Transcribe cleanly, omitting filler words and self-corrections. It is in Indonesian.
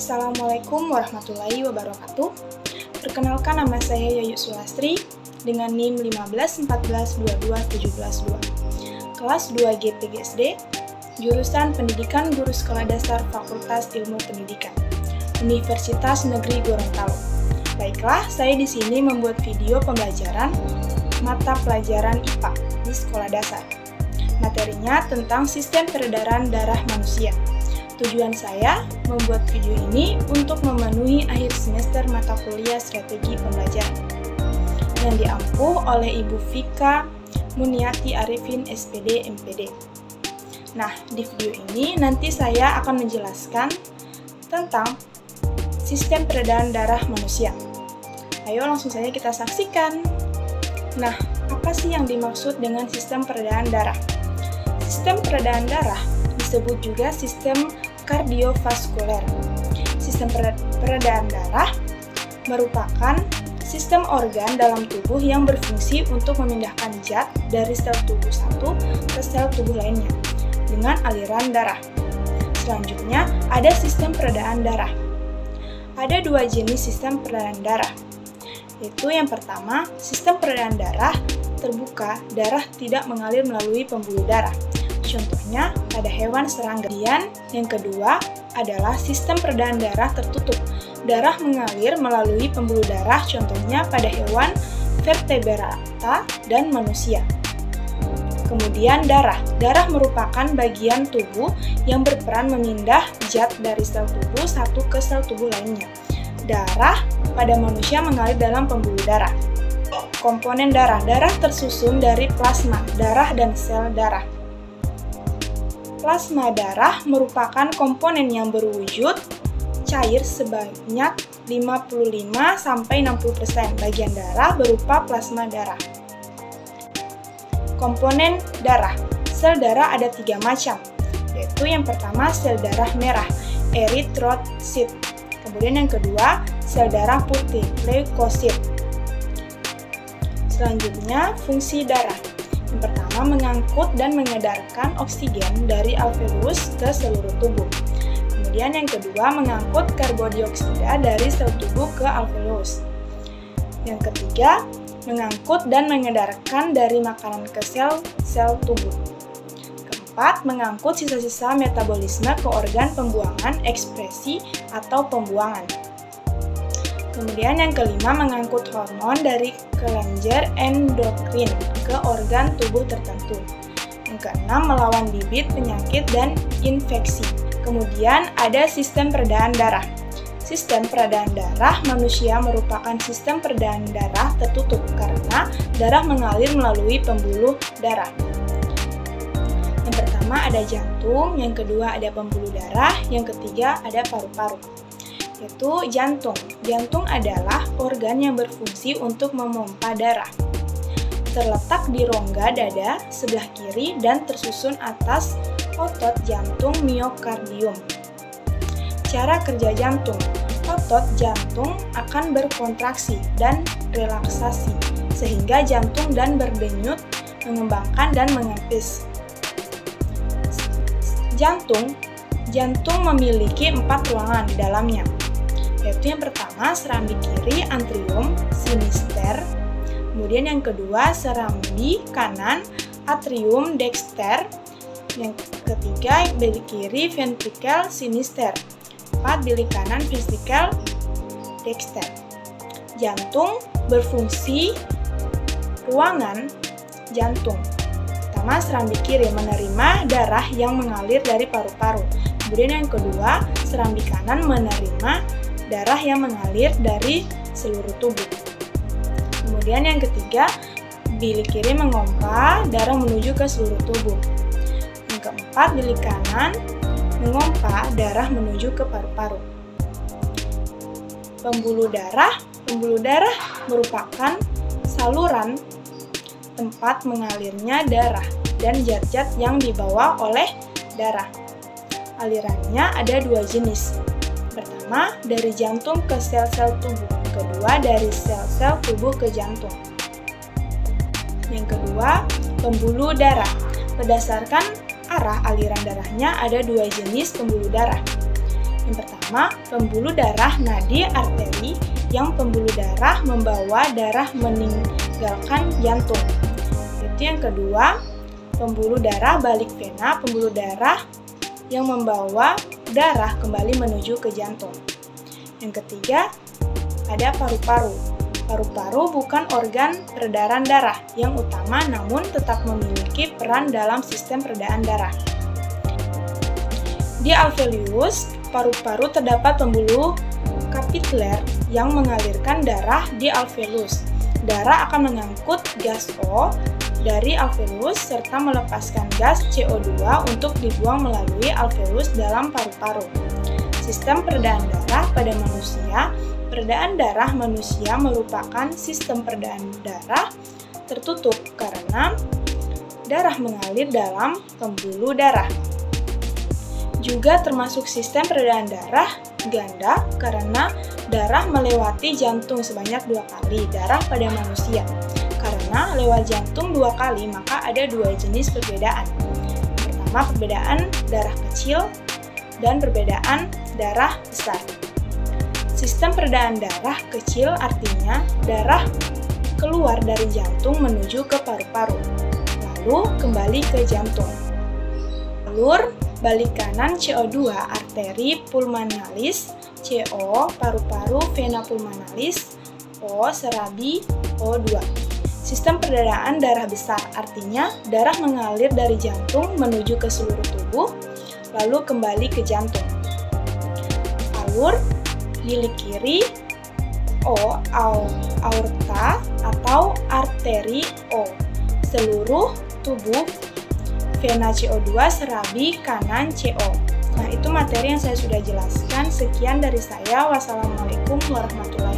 Assalamualaikum warahmatullahi wabarakatuh. Perkenalkan, nama saya Yayu Sulastri dengan NIM 1514221712. Kelas 2 GPGSD, jurusan Pendidikan Guru Sekolah Dasar Fakultas Ilmu Pendidikan, Universitas Negeri Gorontalo. Baiklah, saya di sini membuat video pembelajaran mata pelajaran IPA di sekolah dasar. Materinya tentang sistem peredaran darah manusia. Tujuan saya membuat video ini untuk memenuhi akhir semester mata kuliah strategi pembelajaran yang diampuh oleh Ibu Vika Muniati Arifin SPD MPD. Nah, di video ini nanti saya akan menjelaskan tentang sistem peredaran darah manusia. Ayo langsung saja kita saksikan. Nah, apa sih yang dimaksud dengan sistem peredaran darah? Sistem peredaran darah disebut juga sistem kardiovaskuler. Sistem peredaran darah merupakan sistem organ dalam tubuh yang berfungsi untuk memindahkan zat dari sel tubuh satu ke sel tubuh lainnya dengan aliran darah. Selanjutnya, ada sistem peredaran darah. Ada dua jenis sistem peredaran darah, yaitu yang pertama, sistem peredaran darah terbuka, darah tidak mengalir melalui pembuluh darah. Contohnya pada hewan serangga. Dan yang kedua adalah sistem peredaran darah tertutup. Darah mengalir melalui pembuluh darah, contohnya pada hewan vertebrata dan manusia. Kemudian darah. Darah merupakan bagian tubuh yang berperan memindah zat dari sel tubuh satu ke sel tubuh lainnya. Darah pada manusia mengalir dalam pembuluh darah. Komponen darah. Darah tersusun dari plasma darah dan sel darah. Plasma darah merupakan komponen yang berwujud cair sebanyak 55-60% bagian darah berupa plasma darah. Komponen darah. Sel darah ada 3 macam, yaitu yang pertama sel darah merah, eritrosit. Kemudian yang kedua, sel darah putih, leukosit. Selanjutnya, fungsi darah. Yang pertama, mengangkut dan mengedarkan oksigen dari alveolus ke seluruh tubuh. Kemudian yang kedua, mengangkut karbodioksida dari sel tubuh ke alveolus. Yang ketiga, mengangkut dan mengedarkan dari makanan ke sel-sel tubuh. Keempat, mengangkut sisa-sisa metabolisme ke organ pembuangan, ekspresi, atau pembuangan. Kemudian yang kelima, mengangkut hormon dari kelenjar endokrin ke organ tubuh tertentu. Yang keenam, melawan bibit penyakit dan infeksi. Kemudian ada sistem peredaran darah. Sistem peredaran darah manusia merupakan sistem peredaran darah tertutup karena darah mengalir melalui pembuluh darah. Yang pertama ada jantung, yang kedua ada pembuluh darah, yang ketiga ada paru-paru. Yaitu jantung. Jantung adalah organ yang berfungsi untuk memompa darah. Terletak di rongga dada sebelah kiri dan tersusun atas otot jantung miokardium. Cara kerja jantung. Otot jantung akan berkontraksi dan relaksasi sehingga jantung dan berdenyut, mengembangkan dan mengempis. Jantung memiliki 4 ruangan di dalamnya, yaitu yang pertama serambi kiri atrium sinister, kemudian yang kedua serambi kanan atrium dexter, yang ketiga bilik kiri ventricle sinister, 4 bilik kanan ventricle dexter. Jantung berfungsi ruangan jantung. Pertama, serambi kiri menerima darah yang mengalir dari paru-paru. Kemudian yang kedua, serambi kanan menerima darah yang mengalir dari seluruh tubuh. Kemudian yang ketiga, bilik kiri mengompa darah menuju ke seluruh tubuh. Yang keempat, bilik kanan mengompa darah menuju ke paru-paru. Pembuluh darah merupakan saluran tempat mengalirnya darah dan zat-zat yang dibawa oleh darah. Alirannya ada 2 jenis. Pertama, dari jantung ke sel-sel tubuh. Kedua, dari sel-sel tubuh ke jantung. Yang kedua, pembuluh darah. Berdasarkan arah aliran darahnya ada 2 jenis pembuluh darah. Yang pertama, pertama, pembuluh darah nadi arteri yang pembuluh darah membawa darah meninggalkan jantung. Itu yang kedua, pembuluh darah balik vena, pembuluh darah yang membawa darah kembali menuju ke jantung. Yang ketiga, ada paru-paru. Paru-paru bukan organ peredaran darah yang utama, namun tetap memiliki peran dalam sistem peredaran darah. Di alveolus, paru-paru terdapat pembuluh kapituler yang mengalirkan darah di alveolus. Darah akan mengangkut gas O dari alveolus serta melepaskan gas CO2 untuk dibuang melalui alveolus dalam paru-paru. Sistem peredaran darah pada manusia. Peredaran darah manusia merupakan sistem peredaran darah tertutup karena darah mengalir dalam pembuluh darah. Juga termasuk sistem peredaran darah ganda karena darah melewati jantung sebanyak 2 kali darah pada manusia. Karena lewat jantung 2 kali, maka ada 2 jenis perbedaan. Pertama, perbedaan darah kecil dan perbedaan darah besar. Sistem peredaran darah kecil artinya darah keluar dari jantung menuju ke paru-paru, lalu kembali ke jantung. Alur balik kanan CO2 arteri pulmonalis, CO paru-paru vena pulmonalis, O serabi O2. Sistem peredaran darah besar artinya darah mengalir dari jantung menuju ke seluruh tubuh, lalu kembali ke jantung. Alur bilik kiri O aorta atau arteri O, seluruh tubuh vena CO2, serabi kanan CO. Nah, itu materi yang saya sudah jelaskan. Sekian dari saya. Wassalamualaikum warahmatullahi wabarakatuh.